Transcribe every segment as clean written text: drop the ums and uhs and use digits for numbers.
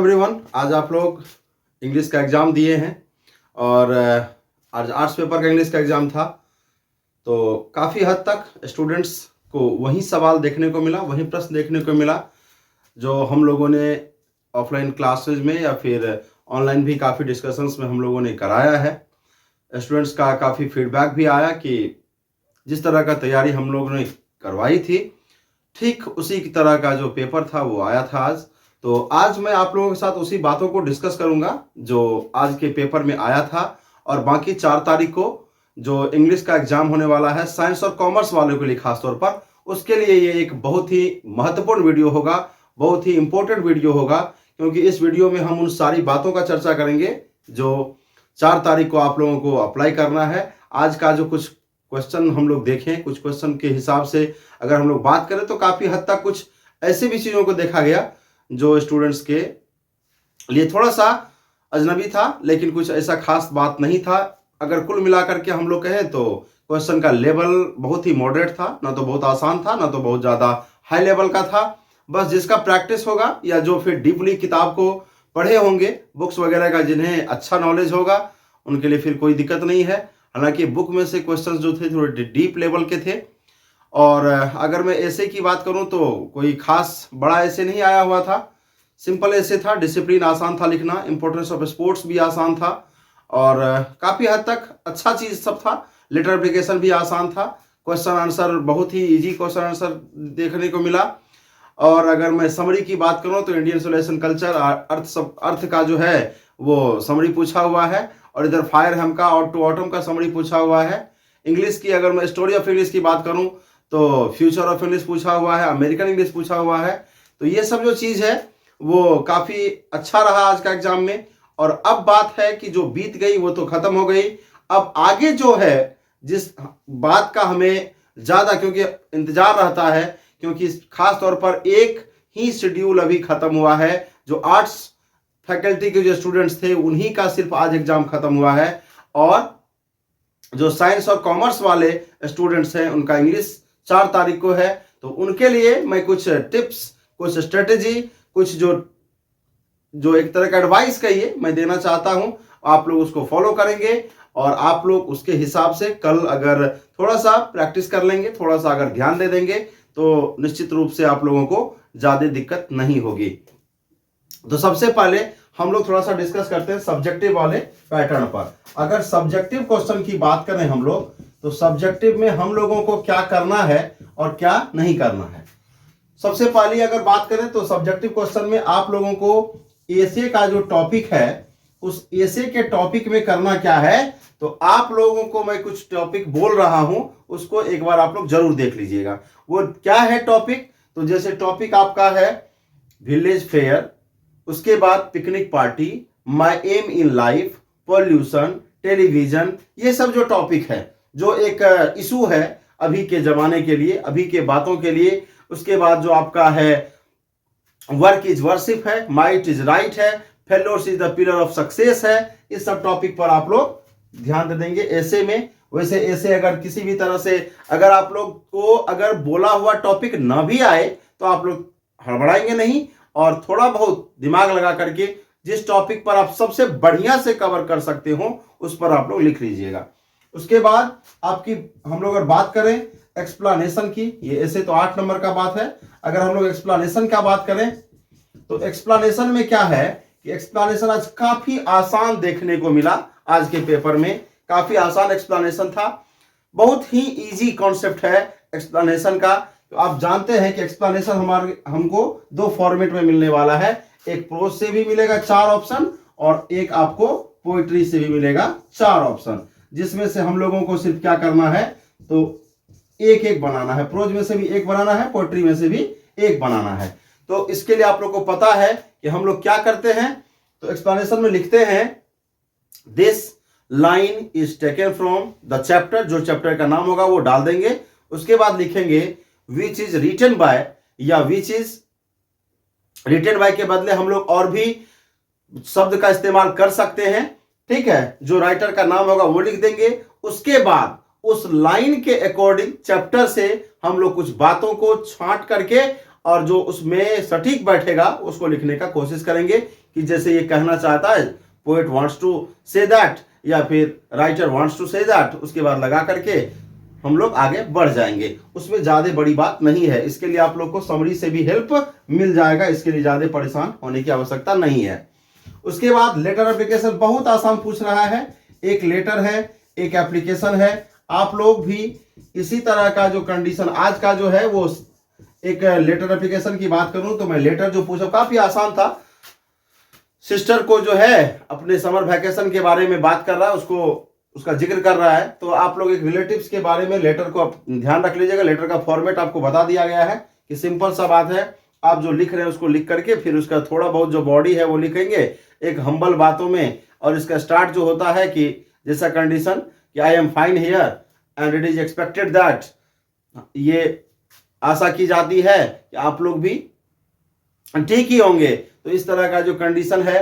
Everyone. आज आप लोग इंग्लिश का एग्ज़ाम दिए हैं और आज आर्ट्स पेपर का इंग्लिश का एग्ज़ाम था। तो काफ़ी हद तक स्टूडेंट्स को वही सवाल देखने को मिला, वही प्रश्न देखने को मिला जो हम लोगों ने ऑफलाइन क्लासेज में या फिर ऑनलाइन भी काफ़ी डिस्कशंस में हम लोगों ने कराया है। स्टूडेंट्स का काफ़ी फीडबैक भी आया कि जिस तरह का तैयारी हम लोगों ने करवाई थी ठीक उसी की तरह का जो पेपर था वो आया था आज। तो आज मैं आप लोगों के साथ उसी बातों को डिस्कस करूंगा जो आज के पेपर में आया था, और बाकी 4 तारीख को जो इंग्लिश का एग्जाम होने वाला है साइंस और कॉमर्स वालों के लिए खासतौर पर, उसके लिए ये एक बहुत ही महत्वपूर्ण वीडियो होगा, बहुत ही इंपॉर्टेंट वीडियो होगा, क्योंकि इस वीडियो में हम उन सारी बातों का चर्चा करेंगे जो 4 तारीख को आप लोगों को अप्लाई करना है। आज का जो कुछ क्वेश्चन हम लोग देखें, कुछ क्वेश्चन के हिसाब से अगर हम लोग बात करें तो काफ़ी हद तक कुछ ऐसे भी चीज़ों को देखा गया जो स्टूडेंट्स के लिए थोड़ा सा अजनबी था, लेकिन कुछ ऐसा खास बात नहीं था। अगर कुल मिलाकर के हम लोग कहें तो क्वेश्चन का लेवल बहुत ही मॉडरेट था, ना तो बहुत आसान था ना तो बहुत ज़्यादा हाई लेवल का था। बस जिसका प्रैक्टिस होगा या जो फिर डीपली किताब को पढ़े होंगे, बुक्स वगैरह का जिन्हें अच्छा नॉलेज होगा, उनके लिए फिर कोई दिक्कत नहीं है। हालांकि बुक में से क्वेश्चंस जो थे थोड़े डीप लेवल के थे। और अगर मैं ऐसे की बात करूं तो कोई खास बड़ा ऐसे नहीं आया हुआ था, सिंपल ऐसे था। डिसिप्लिन आसान था लिखना, इंपॉर्टेंस ऑफ स्पोर्ट्स भी आसान था, और काफ़ी हद तक अच्छा चीज़ सब था। लेटर एप्लीकेशन भी आसान था, क्वेश्चन आंसर बहुत ही इजी क्वेश्चन आंसर देखने को मिला। और अगर मैं समरी की बात करूं तो इंडियन सोल्यूशन कल्चर अर्थ का जो है वो समरी पूछा हुआ है, और इधर फायर हम का और टू ऑटम का समरी पूछा हुआ है। इंग्लिश की अगर मैं स्टोरी ऑफ इंग्लिश की बात करूं तो फ्यूचर ऑफ इंग्लिश पूछा हुआ है, अमेरिकन इंग्लिश पूछा हुआ है। तो ये सब जो चीज़ है वो काफ़ी अच्छा रहा आज का एग्जाम में। और अब बात है कि जो बीत गई वो तो ख़त्म हो गई। अब आगे जो है जिस बात का हमें ज़्यादा क्योंकि इंतज़ार रहता है, क्योंकि खास तौर पर एक ही शेड्यूल अभी ख़त्म हुआ है। जो आर्ट्स फैकल्टी के जो स्टूडेंट्स थे उन्हीं का सिर्फ आज एग्जाम ख़त्म हुआ है, और जो साइंस और कॉमर्स वाले स्टूडेंट्स हैं उनका इंग्लिश 4 तारीख को है। तो उनके लिए मैं कुछ टिप्स, कुछ स्ट्रेटेजी, कुछ जो एक तरह का एडवाइस कहिए मैं देना चाहता हूं। आप लोग उसको फॉलो करेंगे और आप लोग उसके हिसाब से कल अगर थोड़ा सा प्रैक्टिस कर लेंगे, थोड़ा सा अगर ध्यान दे देंगे तो निश्चित रूप से आप लोगों को ज़्यादा दिक्कत नहीं होगी। तो सबसे पहले हम लोग थोड़ा सा डिस्कस करते हैं सब्जेक्टिव वाले पैटर्न पर। अगर सब्जेक्टिव क्वेश्चन की बात करें हम लोग, तो सब्जेक्टिव में हम लोगों को क्या करना है और क्या नहीं करना है। सबसे पहले अगर बात करें तो सब्जेक्टिव क्वेश्चन में आप लोगों को एसे का जो टॉपिक है उस एसे के टॉपिक में करना क्या है। तो आप लोगों को मैं कुछ टॉपिक बोल रहा हूं, उसको एक बार आप लोग जरूर देख लीजिएगा। वो क्या है टॉपिक, तो जैसे टॉपिक आपका है विलेज फेयर, उसके बाद picnic party, my aim in life, pollution, television, ये सब जो टॉपिक है जो एक इशू है अभी के जमाने के लिए, अभी के बातों के लिए। उसके बाद जो आपका है वर्क इज वर्शिप है, माइट इज राइट है, failures is the pillar of success है। इस सब टॉपिक पर आप लोग ध्यान दे देंगे ऐसे में। वैसे ऐसे अगर किसी भी तरह से अगर आप लोग को अगर बोला हुआ टॉपिक ना भी आए तो आप लोग हड़बड़ाएंगे नहीं, और थोड़ा बहुत दिमाग लगा करके जिस टॉपिक पर आप सबसे बढ़िया से कवर कर सकते हो उस पर आप लोग लिख लीजिएगा। उसके बाद आपकी हम लोग अगर बात करें एक्सप्लेनेशन की, ये ऐसे तो 8 नंबर का बात है। अगर हम लोग एक्सप्लेनेशन का बात करें तो एक्सप्लेनेशन में क्या है कि एक्सप्लेनेशन आज काफी आसान देखने को मिला। आज के पेपर में काफी आसान एक्सप्लेनेशन था, बहुत ही इजी कॉन्सेप्ट है एक्सप्लेनेशन का। तो आप जानते हैं कि एक्सप्लेनेशन हमको 2 फॉर्मेट में मिलने वाला है। एक प्रोज से भी मिलेगा 4 ऑप्शन, और एक आपको पोइट्री से भी मिलेगा 4 ऑप्शन, जिसमें से हम लोगों को सिर्फ क्या करना है तो एक एक बनाना है। प्रोज में से भी एक बनाना है, पोइट्री में से भी एक बनाना है। तो इसके लिए आप लोग को पता है कि हम लोग क्या करते हैं। तो एक्सप्लेनेशन में लिखते हैं this line is taken from the chapter, जो चैप्टर का नाम होगा वो डाल देंगे। उसके बाद लिखेंगे विच इज रिटन बाय, या विच इज रिटन बाय के बदले हम लोग और भी शब्द का इस्तेमाल कर सकते हैं, ठीक है। जो राइटर का नाम होगा वो लिख देंगे। उसके बाद उस लाइन के अकॉर्डिंग चैप्टर से हम लोग कुछ बातों को छांट करके और जो उसमें सटीक बैठेगा उसको लिखने का कोशिश करेंगे, कि जैसे ये कहना चाहता है poet wants to say that या फिर writer wants to say that, उसके बाद लगा करके हम लोग आगे बढ़ जाएंगे। उसमें ज्यादा बड़ी बात नहीं है, इसके लिए आप लोग को समरी से भी हेल्प मिल जाएगा, इसके लिए ज्यादा परेशान होने की आवश्यकता नहीं है। उसके बाद लेटर एप्लीकेशन बहुत आसान पूछ रहा है, एक लेटर है एक एप्लीकेशन है। आप लोग भी इसी तरह का जो कंडीशन आज का जो है वो एक लेटर एप्लीकेशन की बात करूं तो मैं लेटर जो पूछा काफी आसान था। सिस्टर को जो है अपने समर वैकेशन के बारे में बात कर रहा है, उसको उसका जिक्र कर रहा है, तो आप लोग एक रिलेटिव्स के बारे में लेटर को ध्यान रख लीजिएगा। लेटर का फॉर्मेट आपको बता दिया गया है कि सिंपल सा बात है, आप जो लिख रहे हैं उसको लिख करके फिर उसका थोड़ा बहुत जो बॉडी है वो लिखेंगे एक हम्बल बातों में। और इसका स्टार्ट जो होता है कि जैसा कंडीशन कि I am fine here and it is expected that, ये आशा की जाती है कि आप लोग भी ठीक ही होंगे। तो इस तरह का जो कंडीशन है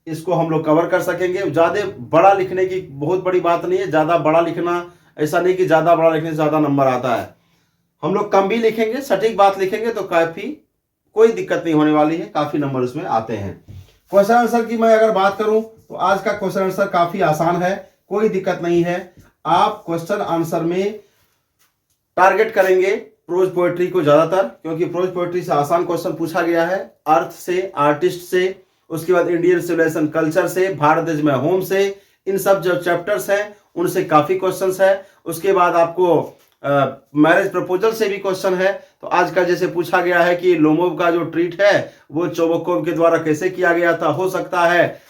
इसको हम लोग कवर कर सकेंगे। ज्यादा बड़ा लिखने की बहुत बड़ी बात नहीं है, ज्यादा बड़ा लिखना ऐसा नहीं कि ज्यादा बड़ा लिखने से ज्यादा नंबर आता है। हम लोग कम भी लिखेंगे, सटीक बात लिखेंगे तो काफी कोई दिक्कत नहीं होने वाली है, काफी नंबर उसमें आते हैं। क्वेश्चन आंसर की मैं अगर बात करूं तो आज का क्वेश्चन आंसर काफी आसान है, कोई दिक्कत नहीं है। आप क्वेश्चन आंसर में टारगेट करेंगे प्रोज पोएट्री को ज्यादातर, क्योंकि प्रोज पोएट्री से आसान क्वेश्चन पूछा गया है, अर्थ से, आर्टिस्ट से, उसके बाद इंडियन सिविलाइजेशन कल्चर से, भारत इज माय होम से, इन सब जो चैप्टर्स हैं उनसे काफी क्वेश्चंस है। उसके बाद आपको मैरिज प्रपोजल से भी क्वेश्चन है। तो आज का जैसे पूछा गया है कि लोमोव का जो ट्रीट है वो चोबोकोव के द्वारा कैसे किया गया था, हो सकता है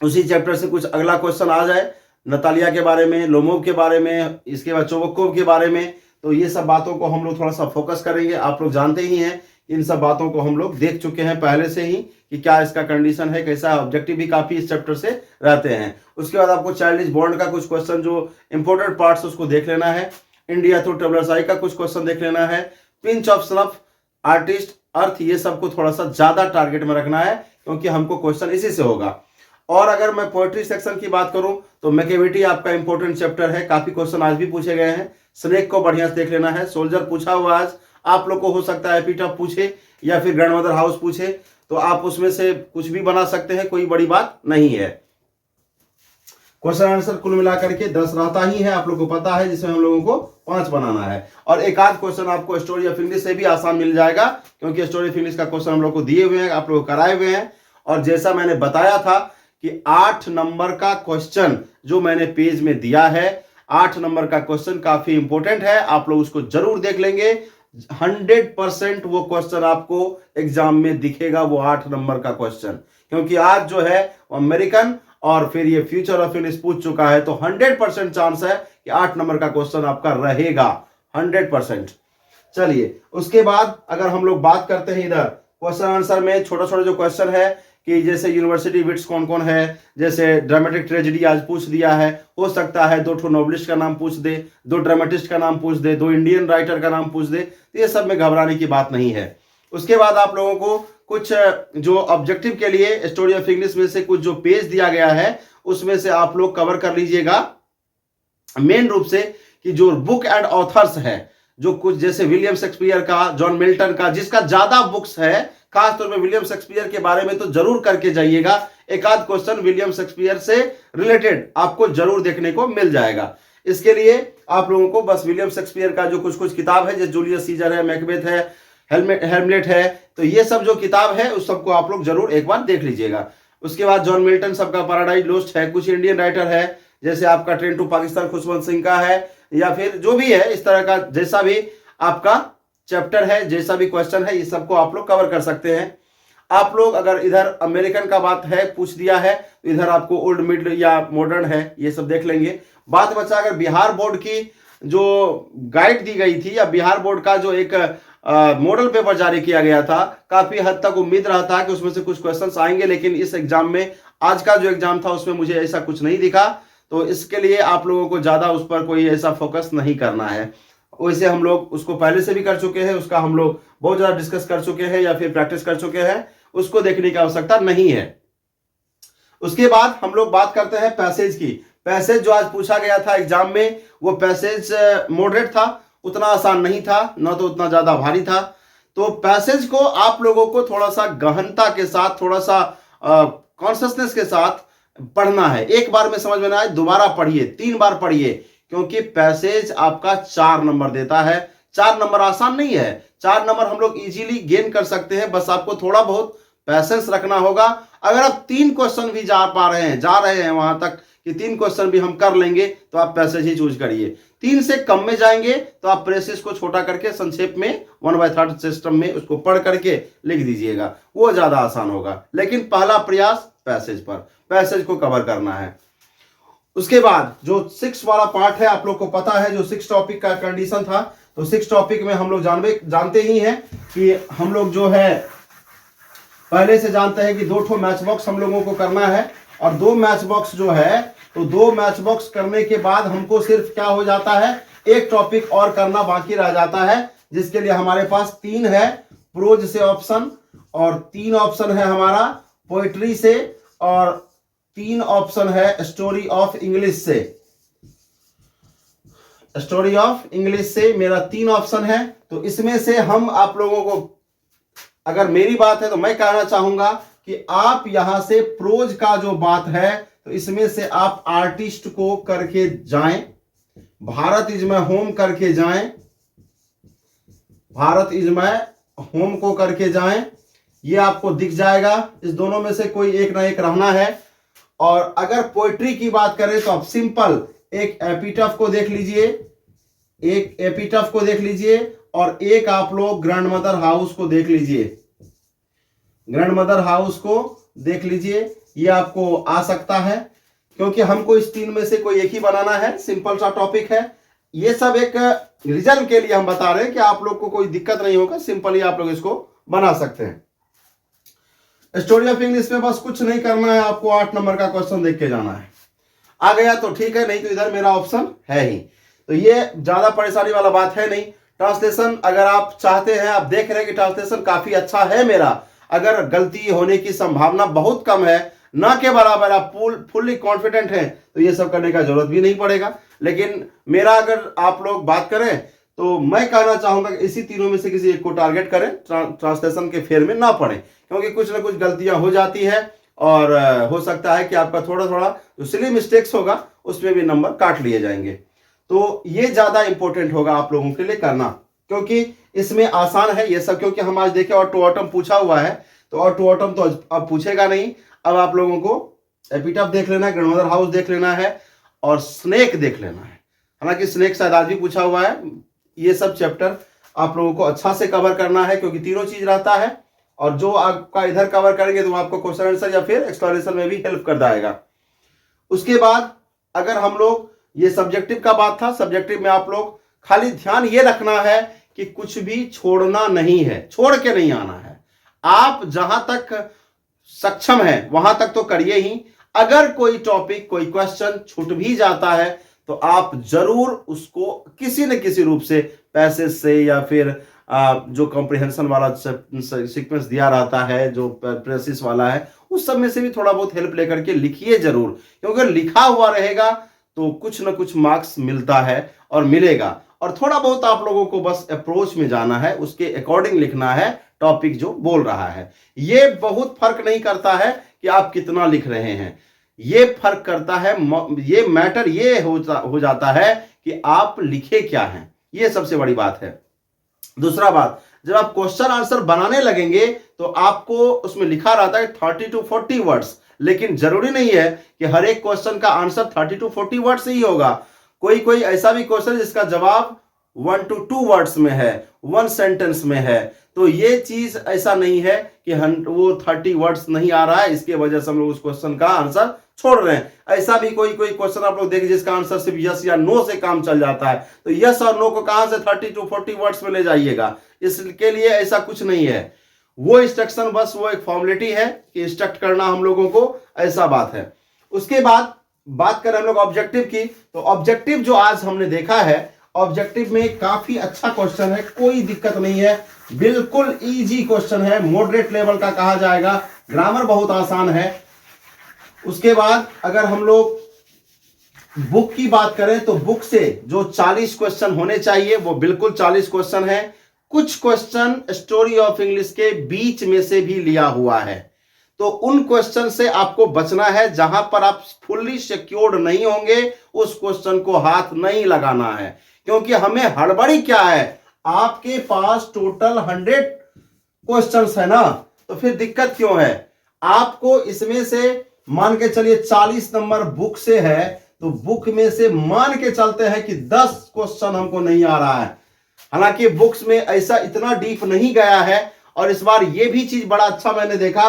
उसी चैप्टर से कुछ अगला क्वेश्चन आ जाए, नतालिया के बारे में, लोमोव के बारे में, इसके बाद चोबोकोव के बारे में। तो ये सब बातों को हम लोग थोड़ा सा फोकस करेंगे। आप लोग जानते ही हैं, इन सब बातों को हम लोग देख चुके हैं पहले से ही कि क्या इसका कंडीशन है, कैसा ऑब्जेक्टिव भी काफी इस चैप्टर से रहते हैं। उसके बाद आपको चाइल्डिश बॉन्ड का कुछ क्वेश्चन जो इंपॉर्टेंट पार्ट्स उसको देख लेना है, इंडिया थ्रू ट्रेवलर्स आई का कुछ क्वेश्चन देख लेना है, पिंच ऑफ स्नफ, आर्टिस्ट, अर्थ, ये सबको थोड़ा सा ज्यादा टारगेट में रखना है क्योंकि हमको क्वेश्चन इसी से होगा। और अगर मैं पोएट्री सेक्शन की बात करूं तो मैकेविटी आपका इंपॉर्टेंट चैप्टर है, काफी क्वेश्चन आज भी पूछे गए हैं। स्नेक को बढ़िया से देख लेना है, सोल्जर पूछा हुआ आज, आप लोग को हो सकता है एपिटॉप पूछे या फिर ग्रैंडमदर हाउस पूछे, तो आप उसमें से कुछ भी बना सकते हैं, कोई बड़ी बात नहीं है। क्वेश्चन आंसर कुल मिलाकर के 10 रहता ही है, आप लोग को पता है, जिसमें हम लोगों को 5 बनाना है। और एक आध क्वेश्चन आपको स्टोरी ऑफ इंग्लिश से भी आसान मिल जाएगा, क्योंकि स्टोरी ऑफ इंग्लिश का क्वेश्चन हम लोग को दिए हुए हैं, आप लोग कराए हुए हैं। और जैसा मैंने बताया था कि 8 नंबर का क्वेश्चन जो मैंने पेज में दिया है, 8 नंबर का क्वेश्चन काफी इंपॉर्टेंट है, आप लोग उसको जरूर देख लेंगे। 100% वो क्वेश्चन आपको एग्जाम में दिखेगा, वो 8 नंबर का क्वेश्चन, क्योंकि आज जो है वो अमेरिकन और फिर ये फ्यूचर ऑफ इंग्लिश पूछ चुका है, तो 100% चांस है कि 8 नंबर का क्वेश्चन आपका रहेगा, 100%। चलिए, उसके बाद अगर हम लोग बात करते हैं इधर क्वेश्चन आंसर में छोटा छोटा जो क्वेश्चन है कि जैसे यूनिवर्सिटी विट्स कौन कौन है, जैसे ड्रामेटिक ट्रेजेडी आज पूछ दिया है, हो सकता है 2 नोवेलिस्ट का नाम पूछ दे, 2 ड्रामेटिस्ट का नाम पूछ दे, 2 इंडियन राइटर का नाम पूछ दे, तो ये सब में घबराने की बात नहीं है। उसके बाद आप लोगों को कुछ जो ऑब्जेक्टिव के लिए स्टोरी ऑफ इंग्लिश में से कुछ जो पेज दिया गया है उसमें से आप लोग कवर कर लीजिएगा, मेन रूप से कि जो बुक एंड ऑथर्स है, जो कुछ जैसे विलियम शेक्सपियर का, जॉन मिल्टन का, जिसका ज्यादा बुक्स है, खासतौर पर विलियम शेक्सपियर के बारे में तो जरूर करके जाइएगा। एक आध क्वेश्चन विलियम शेक्सपियर से रिलेटेड आपको जरूर देखने को मिल जाएगा। इसके लिए आप लोगों को बस विलियम शेक्सपियर का जो कुछ कुछ किताब है, जैसे जूलियस सीजर है, मैकबेथ है, हेमलेट है, तो ये सब जो किताब है उस सबको आप लोग जरूर एक बार देख लीजिएगा। उसके बाद जॉन मिल्टन सबका पैराडाइज लोस्ट है, कुछ इंडियन राइटर है, जैसे आपका ट्रेन टू पाकिस्तान खुशवंत सिंह का है, या फिर जो भी है इस तरह का जैसा भी आपका चैप्टर है, जैसा भी क्वेश्चन है, ये सबको आप लोग कवर कर सकते हैं। आप लोग अगर इधर अमेरिकन का बात है पूछ दिया है तो इधर आपको ओल्ड मिड या मॉडर्न है, ये सब देख लेंगे। बात बचा अगर बिहार बोर्ड की जो गाइड दी गई थी या बिहार बोर्ड का जो एक मॉडल पेपर जारी किया गया था, काफी हद तक उम्मीद रहा था कि उसमें से कुछ क्वेश्चंस आएंगे, लेकिन इस एग्जाम में, आज का जो एग्जाम था उसमें मुझे ऐसा कुछ नहीं दिखा, तो इसके लिए आप लोगों को ज्यादा उस पर कोई ऐसा फोकस नहीं करना है। वैसे हम लोग उसको पहले से भी कर चुके हैं, उसका हम लोग बहुत ज्यादा डिस्कस कर चुके हैं या फिर प्रैक्टिस कर चुके हैं, उसको देखने की आवश्यकता नहीं है। उसके बाद हम लोग बात करते हैं पैसेज की। पैसेज जो आज पूछा गया था एग्जाम में, वो पैसेज मॉडरेट था, उतना आसान नहीं था, ना तो उतना ज्यादा भारी था। तो पैसेज को आप लोगों को थोड़ा सा गहनता के साथ, थोड़ा सा कॉन्शियसनेस के साथ पढ़ना है। एक बार में समझ में ना आए दोबारा पढ़िए, 3 बार पढ़िए, क्योंकि पैसेज आपका 4 नंबर देता है। 4 नंबर आसान नहीं है, 4 नंबर हम लोग इजीली गेन कर सकते हैं, बस आपको थोड़ा बहुत पैसेंस रखना होगा। अगर आप 3 क्वेश्चन भी जा रहे हैं वहां तक कि 3 क्वेश्चन भी हम कर लेंगे, तो आप पैसेज ही चूज करिए। 3 से कम में जाएंगे तो आप पैसेज को छोटा करके संक्षेप में 1/3 सिस्टम में उसको पढ़ करके लिख दीजिएगा, वो ज्यादा आसान होगा। लेकिन पहला प्रयास पैसेज पर, पैसेज को कवर करना है। उसके बाद जो 6 वाला पार्ट है, आप लोग को पता है जो 6 टॉपिक का कंडीशन था, तो 6 टॉपिक में हम लोग जानते ही हैं कि हम लोग जो है पहले से जानते हैं कि 2 ठो मैच बॉक्स हम लोगों को करना है। और 2 मैच बॉक्स जो है, तो 2 मैच बॉक्स करने के बाद हमको सिर्फ क्या हो जाता है, एक टॉपिक और करना बाकी रह जाता है, जिसके लिए हमारे पास 3 है प्रोज से ऑप्शन, और 3 ऑप्शन है हमारा पोइट्री से, और 3 ऑप्शन है स्टोरी ऑफ इंग्लिश से। स्टोरी ऑफ इंग्लिश से मेरा 3 ऑप्शन है। तो इसमें से हम आप लोगों को, अगर मेरी बात है तो मैं कहना चाहूंगा कि आप यहां से प्रोज का जो बात है, तो इसमें से आप आर्टिस्ट को करके जाएं, भारत इज माय होम करके जाएं, भारत इज माय होम को करके जाएं, ये आपको दिख जाएगा। इस दोनों में से कोई एक ना एक रहना है। और अगर पोएट्री की बात करें तो आप सिंपल एक एपिटफ को देख लीजिए, एक एपिटफ को देख लीजिए, और एक आप लोग ग्रैंडमदर हाउस को देख लीजिए, ग्रैंडमदर हाउस को देख लीजिए, ये आपको आ सकता है। क्योंकि हमको इस 3 में से कोई एक ही बनाना है, सिंपल सा टॉपिक है। ये सब एक रीजन के लिए हम बता रहे हैं कि आप लोग को कोई दिक्कत नहीं होगा, सिंपली आप लोग इसको बना सकते हैं। स्टोरी ऑफ इंग्लिश में बस कुछ नहीं करना है, आपको 8 नंबर का क्वेश्चन देख के जाना है। आ गया तो ठीक है, नहीं तो इधर मेरा ऑप्शन है ही, तो ये ज्यादा परेशानी वाला बात है नहीं। ट्रांसलेशन अगर आप चाहते हैं, आप देख रहे हैं कि ट्रांसलेशन काफी अच्छा है मेरा, अगर गलती होने की संभावना बहुत कम है, ना के बराबर आप फुल्ली कॉन्फिडेंट हैं, तो ये सब करने का जरूरत भी नहीं पड़ेगा। लेकिन मेरा अगर आप लोग बात करें तो मैं कहना चाहूंगा कि इसी तीनों में से किसी एक को टारगेट करें, ट्रांसलेशन के फेर में ना पड़े, क्योंकि कुछ ना कुछ गलतियां हो जाती है, और हो सकता है कि आपका थोड़ा थोड़ा जो सिली मिस्टेक्स होगा उसमें भी नंबर काट लिए जाएंगे। तो ये ज्यादा इंपॉर्टेंट होगा आप लोगों के लिए करना, क्योंकि इसमें आसान है ये सब। क्योंकि हम आज देखे और टू ऑटम पूछा हुआ है, तो और टू ऑटम तो अब पूछेगा नहीं। अब आप लोगों को एपिटफ देख लेना है, ग्रैंडमदर हाउस देख लेना है, और स्नेक देख लेना है। हालांकि स्नेक शायद आज भी पूछा हुआ है। ये सब चैप्टर आप लोगों को अच्छा से कवर करना है, क्योंकि तीनों चीज रहता है, और जो आपका इधर कवर करेंगे तो आपको क्वेश्चन आंसर या फिर एक्सप्लोरेशन में भी हेल्प कर जाएगा। उसके बाद अगर हम लोग, ये सब्जेक्टिव का बात था, सब्जेक्टिव में आप लोग खाली ध्यान ये रखना है कि कुछ भी छोड़ना नहीं है, छोड़ के नहीं आना है। आप जहां तक सक्षम है वहां तक तो करिए ही। अगर कोई टॉपिक, कोई क्वेश्चन छूट भी जाता है तो आप जरूर उसको किसी न किसी रूप से, पैसेज से या फिर जो कॉम्प्रिहेंशन वाला सीक्वेंस दिया रहता है, जो प्रेसिस वाला है, उस सब में से भी थोड़ा बहुत हेल्प लेकर के लिखिए जरूर। क्योंकि अगर लिखा हुआ रहेगा तो कुछ ना कुछ मार्क्स मिलता है और मिलेगा। और थोड़ा बहुत आप लोगों को बस अप्रोच में जाना है, उसके अकॉर्डिंग लिखना है टॉपिक जो बोल रहा है। ये बहुत फर्क नहीं करता है कि आप कितना लिख रहे हैं, ये फर्क करता है, ये मैटर ये हो जाता है कि आप लिखे क्या हैं, ये सबसे बड़ी बात है। दूसरा बात, जब आप क्वेश्चन आंसर बनाने लगेंगे तो आपको उसमें लिखा रहता है 30 to 40 वर्ड्स, लेकिन जरूरी नहीं है कि हर एक क्वेश्चन का आंसर 30 to 40 वर्ड्स ही होगा। कोई ऐसा भी क्वेश्चन जिसका जवाब 1 to 2 वर्ड्स में है, 1 सेंटेंस में है, तो ये चीज ऐसा नहीं है कि वो 30 वर्ड्स नहीं आ रहा है, इसके वजह से हम लोग उस क्वेश्चन का आंसर छोड़ रहे हैं। ऐसा भी कोई क्वेश्चन आप लोग देखिए जिसका आंसर सिर्फ यस या नो से काम चल जाता है, तो यस और नो को कहां से 30 to 40 वर्ड्स में ले जाइएगा। इसके लिए ऐसा कुछ नहीं है, वो इंस्ट्रक्शन बस वो एक फॉर्मेलिटी है कि इंस्ट्रक्ट करना हम लोगों को, ऐसा बात है। उसके बाद बात करें हम लोग ऑब्जेक्टिव की, तो ऑब्जेक्टिव जो आज हमने देखा है, ऑब्जेक्टिव में काफी अच्छा क्वेश्चन है, कोई दिक्कत नहीं है, बिल्कुल इजी क्वेश्चन है, मॉडरेट लेवल का कहा जाएगा, ग्रामर बहुत आसान है। उसके बाद अगर हम लोग बुक की बात करें तो बुक से जो 40 क्वेश्चन होने चाहिए वो बिल्कुल 40 क्वेश्चन है। कुछ क्वेश्चन स्टोरी ऑफ इंग्लिश के बीच में से भी लिया हुआ है, तो उन क्वेश्चन से आपको बचना है। जहां पर आप फुल्ली सिक्योर्ड नहीं होंगे उस क्वेश्चन को हाथ नहीं लगाना है, क्योंकि हमें हड़बड़ी क्या है, आपके पास टोटल 100 क्वेश्चंस है ना, तो फिर दिक्कत क्यों है। आपको इसमें से मान के चलिए 40 नंबर बुक से है, तो बुक में से मान के चलते हैं कि 10 क्वेश्चन हमको नहीं आ रहा है। हालांकि बुक्स में ऐसा इतना डीप नहीं गया है, और इस बार ये भी चीज बड़ा अच्छा मैंने देखा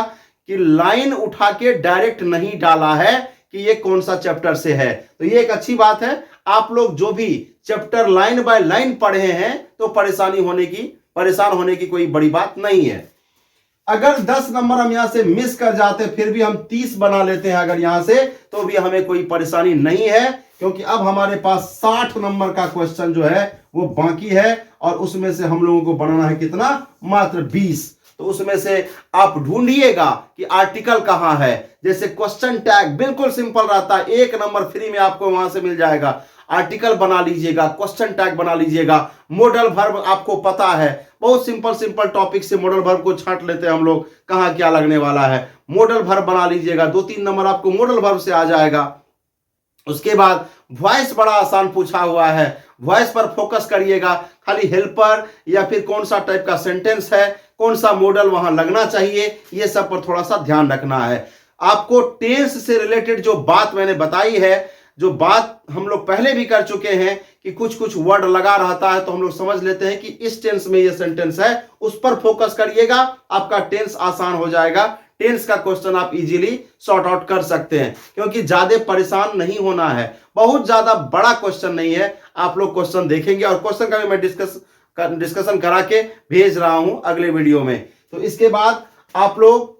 कि लाइन उठा के डायरेक्ट नहीं डाला है कि ये कौन सा चैप्टर से है। तो ये एक अच्छी बात है। आप लोग जो भी चैप्टर लाइन बाय लाइन पढ़े हैं तो परेशान होने की कोई बड़ी बात नहीं है। अगर 10 नंबर हम यहां से मिस कर जाते फिर भी हम 30 बना लेते हैं अगर यहां से, तो भी हमें कोई परेशानी नहीं है, क्योंकि अब हमारे पास 60 नंबर का क्वेश्चन जो है वो बाकी है, और उसमें से हम लोगों को बनाना है कितना, मात्र 20। तो उसमें से आप ढूंढिएगा कि आर्टिकल कहां है। जैसे क्वेश्चन टैग बिल्कुल सिंपल रहता है, 1 नंबर फ्री में आपको वहां से मिल जाएगा। आर्टिकल बना लीजिएगा, क्वेश्चन टैग बना लीजिएगा, मॉडल वर्ब आपको पता है, बहुत सिंपल टॉपिक से मॉडल वर्ब को छांट लेते हैं हम लोग, कहां क्या लगने वाला है। मॉडल वर्ब बना लीजिएगा, 2-3 नंबर आपको मॉडल वर्ब से आ जाएगा। उसके बाद वॉइस बड़ा आसान पूछा हुआ है, वॉइस पर फोकस करिएगा, खाली हेल्पर या फिर कौन सा टाइप का सेंटेंस है, कौन सा मॉडल वहां लगना चाहिए, ये सब पर थोड़ा सा ध्यान रखना है। आपको टेंस से रिलेटेड जो बात मैंने बताई है, जो बात हम लोग पहले भी कर चुके हैं कि कुछ कुछ वर्ड लगा रहता है तो हम लोग समझ लेते हैं कि इस टेंस में ये सेंटेंस है, उस पर फोकस करिएगा, आपका टेंस आसान हो जाएगा। टेंस का क्वेश्चन आप इजीली सॉर्ट आउट कर सकते हैं, क्योंकि ज्यादा परेशान नहीं होना है, बहुत ज्यादा बड़ा क्वेश्चन नहीं है। आप लोग क्वेश्चन देखेंगे, और क्वेश्चन का भी मैं डिस्कशन करा के भेज रहा हूं अगले वीडियो में। तो इसके बाद आप लोग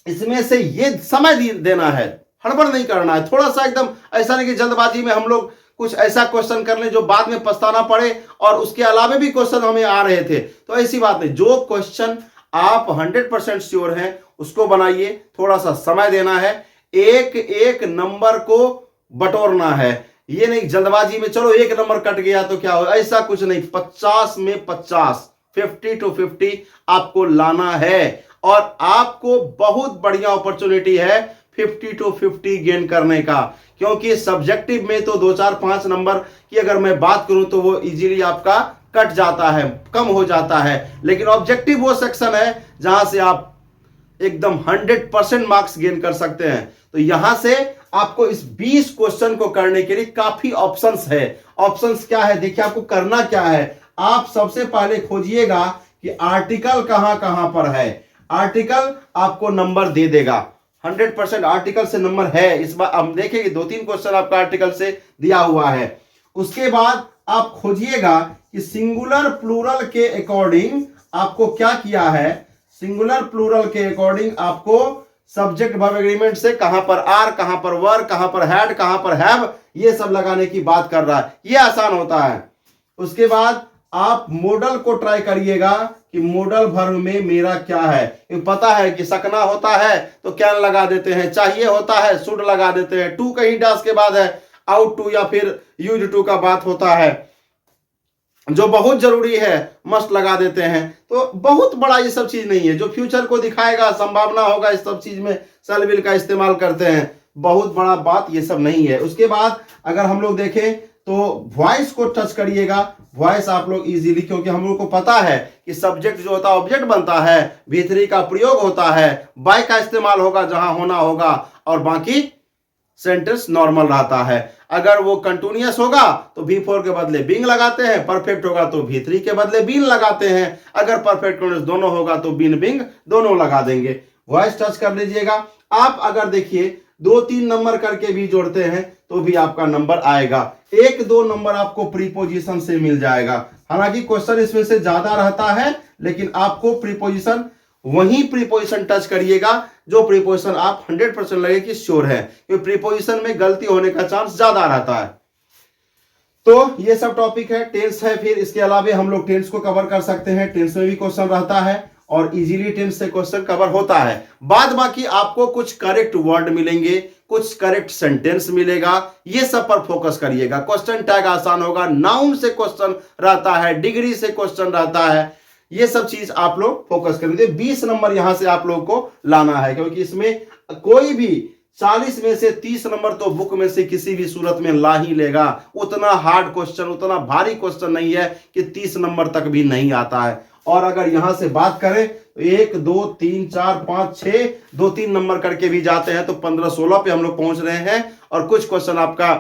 इसमें से ये समय देना है, हड़बड़ नहीं करना है थोड़ा सा, एकदम ऐसा नहीं कि जल्दबाजी में हम लोग कुछ ऐसा क्वेश्चन कर लें जो बाद में पछताना पड़े, और उसके अलावा भी क्वेश्चन हमें आ रहे थे। तो ऐसी बात नहीं, जो क्वेश्चन आप 100% श्योर हैं उसको बनाइए, थोड़ा सा समय देना है, एक एक नंबर को बटोरना है। ये नहीं जल्दबाजी में चलो 1 नंबर कट गया तो क्या हो, ऐसा कुछ नहीं। 50 में 50, 50 to 50 आपको लाना है, और आपको बहुत बढ़िया अपॉर्चुनिटी है 50 to 50 गेन करने का, क्योंकि सब्जेक्टिव में तो 2-4-5 नंबर की अगर मैं बात करूं तो वो इजीली आपका कट जाता है, कम हो जाता है। लेकिन ऑब्जेक्टिव वो सेक्शन है जहां से आप एकदम 100% मार्क्स गेन कर सकते हैं। तो यहां से आपको इस 20 क्वेश्चन को करने के लिए काफी ऑप्शंस है। ऑप्शंस क्या है देखिए, आपको करना क्या है, आप सबसे पहले खोजिएगा कि आर्टिकल कहां कहां पर है। आर्टिकल आपको नंबर दे देगा, 100% आर्टिकल से नंबर है। इस बार हम देखेंगे 2-3 क्वेश्चन आपका आर्टिकल से दिया हुआ है। उसके बाद आप खोजिएगा कि सिंगुलर प्लूरल के अकॉर्डिंग आपको क्या किया है। सिंगुलर प्लूरल के अकॉर्डिंग आपको सब्जेक्ट वर्ब एग्रीमेंट से कहां पर आर, कहां पर वर, कहां पर हैड, कहां पर हैव, ये सब लगाने की बात कर रहा है, ये आसान होता है। उसके बाद आप मॉडल को ट्राई करिएगा कि मॉडल वर्ब में मेरा क्या है। पता है कि सकना होता है तो क्या लगा देते हैं, चाहिए होता है शुड लगा देते हैं, टू कहीं डास के बाद है, आउट टू या फिर यूज टू का बात होता है, जो बहुत जरूरी है मस्ट लगा देते हैं। तो बहुत बड़ा ये सब चीज नहीं है, जो फ्यूचर को दिखाएगा, संभावना होगा, इस सब चीज में शैल विल का इस्तेमाल करते हैं, बहुत बड़ा बात ये सब नहीं है। उसके बाद अगर हम लोग देखें तो वॉइस को टच करिएगा। वॉइस आप लोग इजीली, क्योंकि हम लोग को पता है कि सब्जेक्ट जो होता है ऑब्जेक्ट बनता है, भीतरी का प्रयोग होता है, बाय का इस्तेमाल होगा जहां होना होगा, और बाकी सेंटेंस नॉर्मल रहता है। अगर वो कंटिन्यूअस होगा तो V4 के बदले बिंग लगाते हैं, परफेक्ट होगा तो V3 के बदले बीन लगाते हैं, अगर परफेक्ट दोनों होगा तो बीन बिंग दोनों लगा देंगे। वॉइस टच कर लीजिएगा। आप अगर देखिए 2-3 नंबर करके भी जोड़ते हैं तो भी आपका नंबर आएगा। 1-2 नंबर आपको प्रीपोजिशन से मिल जाएगा। हालांकि क्वेश्चन इसमें से ज्यादा रहता है, लेकिन आपको प्रीपोजिशन, वही प्रीपोजिशन टच करिएगा जो प्रीपोजिशन आप 100% लगे कि श्योर है, क्योंकि प्रीपोजिशन में गलती होने का चांस ज्यादा रहता है। तो ये सब टॉपिक है, टेंस है। फिर इसके अलावा हम लोग टेंस को कवर कर सकते हैं, टेंस में भी क्वेश्चन रहता है और इजीली टेंस से क्वेश्चन कवर होता है। बाद बाकी आपको कुछ करेक्ट वर्ड मिलेंगे, कुछ करेक्ट सेंटेंस मिलेगा, ये सब पर फोकस करिएगा। क्वेश्चन टैग आसान होगा, नाउन से क्वेश्चन रहता है, डिग्री से क्वेश्चन रहता है, ये सब चीज आप लोग फोकस करेंगे। 20 नंबर यहां से आप लोग को लाना है, क्योंकि इसमें कोई भी 40 में से 30 नंबर तो बुक में से किसी भी सूरत में ला ही लेगा। उतना हार्ड क्वेश्चन, उतना भारी क्वेश्चन नहीं है कि 30 नंबर तक भी नहीं आता है। और अगर यहां से बात करें तो 1 2 3 4 5 6 2-3 नंबर करके भी जाते हैं, तो 15-16 पे हम लोग पहुंच रहे हैं। और कुछ क्वेश्चन आपका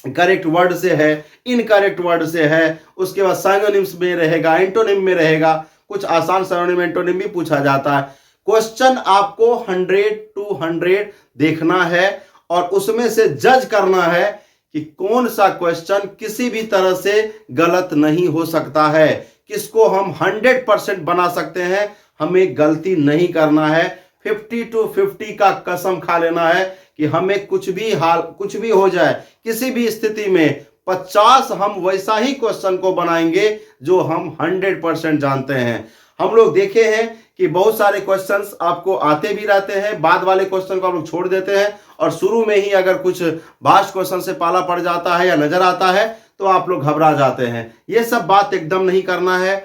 करेक्ट वर्ड से है, इनकरेक्ट वर्ड से है, उसके बाद सिनोनिम्स में रहेगा, एंटोनिम में रहेगा, कुछ आसान सिनोनिम एंटोनिम भी पूछा जाता है। क्वेश्चन आपको 100 to 100 देखना है और उसमें से जज करना है कि कौन सा क्वेश्चन किसी भी तरह से गलत नहीं हो सकता है, किसको हम 100% बना सकते हैं, हमें गलती नहीं करना है। 50 to 50 का कसम खा लेना है कि हमें कुछ भी हो जाए, किसी भी स्थिति में 50 हम वैसा ही क्वेश्चन को बनाएंगे जो हम 100% जानते हैं। हम लोग देखे हैं कि बहुत सारे क्वेश्चंस आपको आते भी रहते हैं, बाद वाले क्वेश्चन को आप लोग छोड़ देते हैं और शुरू में ही अगर कुछ भास्ट क्वेश्चन से पाला पड़ जाता है या नजर आता है तो आप लोग घबरा जाते हैं। ये सब बात एकदम नहीं करना है।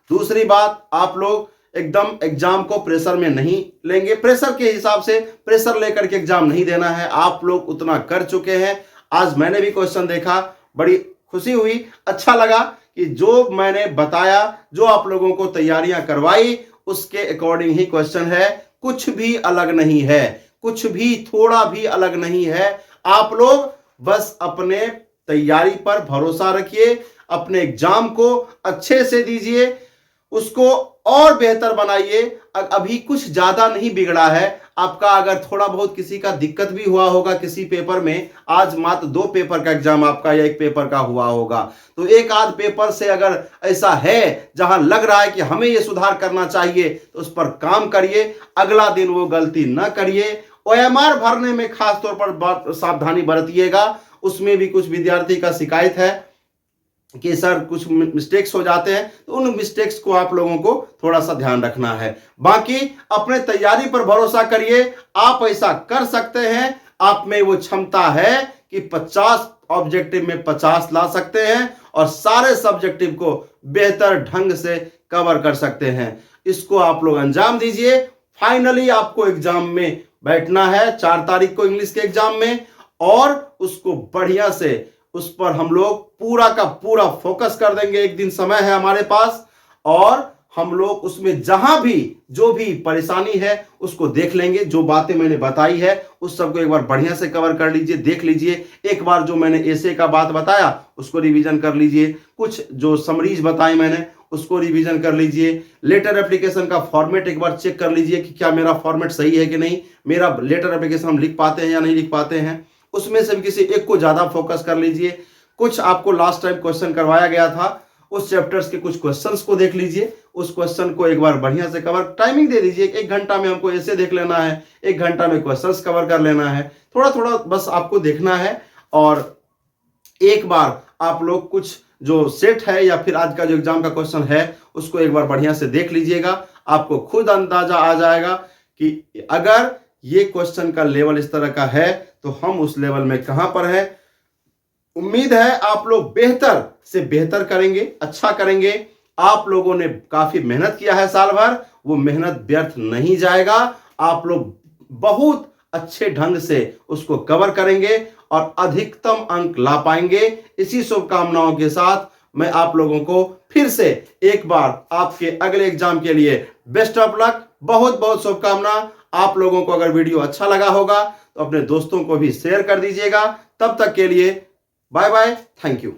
दूसरी बात, आप लोग एकदम एग्जाम को प्रेशर में नहीं लेंगे, प्रेशर के हिसाब से प्रेशर लेकर के एग्जाम नहीं देना है। आप लोग उतना कर चुके हैं। आज मैंने भी क्वेश्चन देखा, बड़ी खुशी हुई, अच्छा लगा कि जो मैंने बताया, जो आप लोगों को तैयारियां करवाई, उसके अकॉर्डिंग ही क्वेश्चन है, कुछ भी अलग नहीं है, कुछ भी थोड़ा भी अलग नहीं है। आप लोग बस अपने तैयारी पर भरोसा रखिए, अपने एग्जाम को अच्छे से दीजिए, उसको और बेहतर बनाइए। अभी कुछ ज्यादा नहीं बिगड़ा है आपका। अगर थोड़ा बहुत किसी का दिक्कत भी हुआ होगा किसी पेपर में, आज मात्र 2 पेपर का एग्जाम आपका या 1 पेपर का हुआ होगा, तो एक आध पेपर से अगर ऐसा है जहां लग रहा है कि हमें यह सुधार करना चाहिए, तो उस पर काम करिए, अगला दिन वो गलती न करिए। OMR भरने में खास तौर पर सावधानी बरतिएगा। उसमें भी कुछ विद्यार्थी का शिकायत है कि सर कुछ मिस्टेक्स हो जाते हैं, तो उन मिस्टेक्स को आप लोगों को थोड़ा सा ध्यान रखना है। बाकी अपने तैयारी पर भरोसा करिए, आप ऐसा कर सकते हैं। आप में वो क्षमता है कि 50 ऑब्जेक्टिव में 50 ला सकते हैं और सारे सब्जेक्टिव को बेहतर ढंग से कवर कर सकते हैं। इसको आप लोग अंजाम दीजिए। फाइनली आपको एग्जाम में बैठना है 4 तारीख को इंग्लिश के एग्जाम में, और उसको बढ़िया से उस पर हम लोग पूरा का पूरा फोकस कर देंगे। एक दिन समय है हमारे पास और हम लोग उसमें जहां भी जो भी परेशानी है उसको देख लेंगे। जो बातें मैंने बताई है उस सबको एक बार बढ़िया से कवर कर लीजिए, देख लीजिए। एक बार जो मैंने ऐसे का बात बताया उसको रिवीजन कर लीजिए, कुछ जो समरीज बताई मैंने उसको रिवीजन कर लीजिए। लेटर एप्लीकेशन का फॉर्मेट एक बार चेक कर लीजिए कि क्या मेरा फॉर्मेट सही है कि नहीं, मेरा लेटर एप्लीकेशन हम लिख पाते हैं या नहीं लिख पाते हैं। उसमें से भी किसी एक को ज्यादा फोकस कर लीजिए। कुछ आपको लास्ट टाइम क्वेश्चन करवाया गया था, उस चैप्टर्स के कुछ क्वेश्चंस को देख लीजिए, उस क्वेश्चन को एक बार बढ़िया से कवर, टाइमिंग दे दीजिए। 1 घंटा में हमको ऐसे देख लेना है, 1 घंटा में क्वेश्चंस कवर कर लेना है। थोड़ा थोड़ा बस आपको देखना है और एक बार आप लोग कुछ जो सेट है या फिर आज का जो एग्जाम का क्वेश्चन है उसको एक बार बढ़िया से देख लीजिएगा। आपको खुद अंदाजा आ जाएगा कि अगर ये क्वेश्चन का लेवल इस तरह का है तो हम उस लेवल में कहां पर है। उम्मीद है आप लोग बेहतर से बेहतर करेंगे, अच्छा करेंगे। आप लोगों ने काफी मेहनत किया है साल भर, वो मेहनत व्यर्थ नहीं जाएगा। आप लोग बहुत अच्छे ढंग से उसको कवर करेंगे और अधिकतम अंक ला पाएंगे। इसी शुभकामनाओं के साथ मैं आप लोगों को फिर से एक बार आपके अगले एग्जाम के लिए बेस्ट ऑफ लक, बहुत बहुत शुभकामना। आप लोगों को अगर वीडियो अच्छा लगा होगा तो अपने दोस्तों को भी शेयर कर दीजिएगा। तब तक के लिए बाय बाय, थैंक यू।